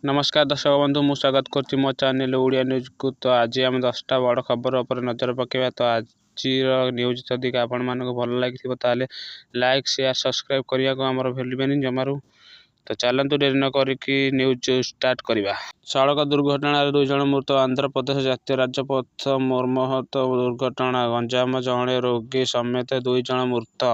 नमस्कार दर्शक बंधु मु स्वागत कर मो चैनल ओडिया न्यूज को। तो आज आम 10टा बड़ खबर उपर नजर पकेबा। तो आज न्यूज जदि आपण मानक भल लगी ताले लाइक शेयर सब्सक्राइब करने को आमर भूलबेनि जमारू। तो चलतु डेरी न करिकी न्यूज स्टार्ट करवा। सड़क दुर्घटना 2 जन मृत। आंध्र प्रदेश जातीय राजपथ मर्माहत दुर्घटना। गंजाम जड़े रोगी समेत 2 जन मृत।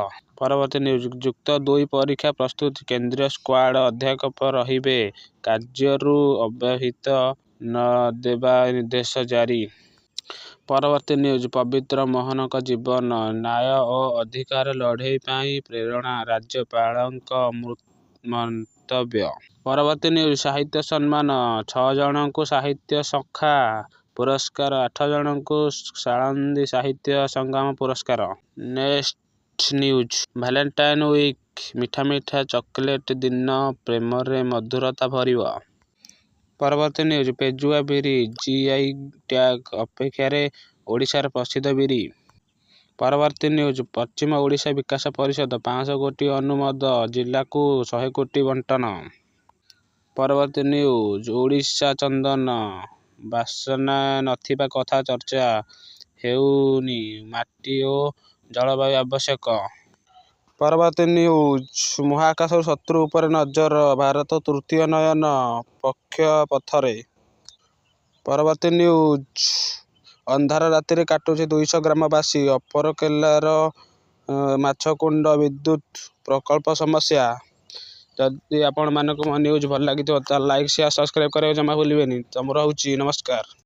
परवर्ती न्यूज युक्त 2 परीक्षा प्रस्तुति। केंद्रीय स्क्वाड अध्यापक रहिबे। कार्यरू अव्याहित न देवा निर्देश जारी। परवर्ती न्यूज पवित्र मोहन का जीवन न्याय और अधिकार लड़ई पाई प्रेरणा। राज्यपालक मंतव्य। परवर्ती न्यूज साहित्य सम्मान 6 जन को साहित्य सखा पुरस्कार। 8 जन को साळंदी साहित्य संग्राम पुरस्कार। नेक्स्ट न्यूज वैलेंटाइन वीक मीठा मीठा चॉकलेट दिन प्रेम रे मधुरता भरिव। परवर्ती न्यूज पेजुआ बिरी जीआई टैग अपेक्षार ओडिशार प्रसिद्ध बिरी। परवर्ती न्यूज पश्चिम ओडिशा विकास परिषद 500 कोटी अनुमोद जिला को 100 कोटी बंटन। परवर्ती न्यूज ओडिशा चंदन बासना नथिबा कथा चर्चा हेउनी माटी और जलवायु आवश्यक। परवर्ती न्यूज महाकाश शत्रु उपर नजर भारत तृतीय नयन पक्ष पथरे। परवर्ती न्यूज अंधार राति काटुची 200 ग्रामवासी। अपरकेलार माछकुंड विद्युत प्रकल्प समस्या। जदि आपण मानक न्यूज भल लगी तो लाइक शेयर सब्सक्राइब करें जमा भूलिबेनि। तो रहुची नमस्कार।